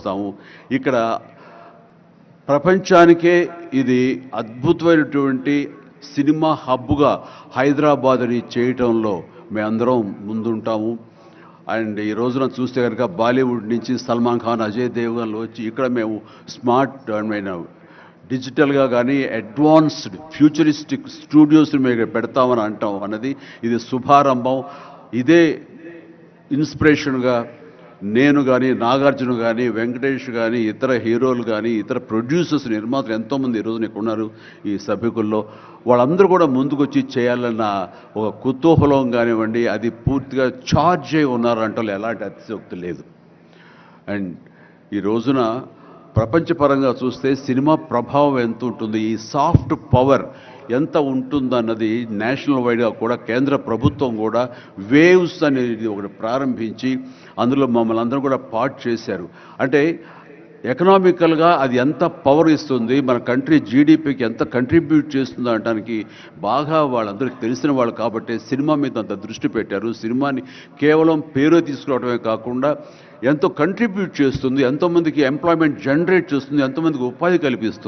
చేస్తాము. ఇక్కడ ప్రపంచానికే ఇది అద్భుతమైనటువంటి సినిమా హబ్గా హైదరాబాద్ని చేయటంలో మేమందరం ముందుంటాము. అండ్ ఈ రోజున చూస్తే కనుక బాలీవుడ్ నుంచి సల్మాన్ ఖాన్, అజయ్ దేవ్గన్లు వచ్చి ఇక్కడ మేము స్మార్ట్ డిజిటల్గా కానీ అడ్వాన్స్డ్ ఫ్యూచరిస్టిక్ స్టూడియోస్ని మేము పెడతామని అంటాం అన్నది ఇది శుభారంభం. ఇదే ఇన్స్పిరేషన్గా నేను కానీ, నాగార్జున కానీ, వెంకటేష్ కానీ, ఇతర హీరోలు కానీ, ఇతర ప్రొడ్యూసర్స్, నిర్మాతలు ఎంతోమంది ఈరోజు ఇక్కడ ఉన్నారు ఈ సభ్యుకుల్లో. వాళ్ళందరూ కూడా ముందుకొచ్చి చేయాలన్న ఒక కుతూహలం కానివ్వండి, అది పూర్తిగా ఛార్జ్ అయి ఉన్నారంటే ఎలాంటి అతిశయోక్తి లేదు. అండ్ ఈ రోజున ప్రపంచపరంగా చూస్తే సినిమా ప్రభావం ఎంత ఉంటుంది, ఈ సాఫ్ట్ పవర్ ఎంత ఉంటుందన్నది నేషనల్ వైడ్గా కూడా కేంద్ర ప్రభుత్వం కూడా వేవ్స్ అనేది ఒకటి ప్రారంభించి అందులో మమ్మల్ని అందరూ కూడా పార్ట్ చేశారు. అంటే ఎకనామికల్గా అది ఎంత పవర్ ఇస్తుంది, మన కంట్రీ జీడిపికి ఎంత కంట్రిబ్యూట్ చేస్తుందో అనడానికి బాగా వాళ్ళందరికీ తెలిసిన వాళ్ళు కాబట్టి సినిమా మీద అంత దృష్టి పెట్టారు. సినిమాని కేవలం పేరు తీసుకురావడమే కాకుండా ఎంతో కంట్రిబ్యూట్ చేస్తుంది, ఎంతోమందికి ఎంప్లాయ్మెంట్ జనరేట్ చేస్తుంది, ఎంతోమందికి ఉపాధి కల్పిస్తుంది.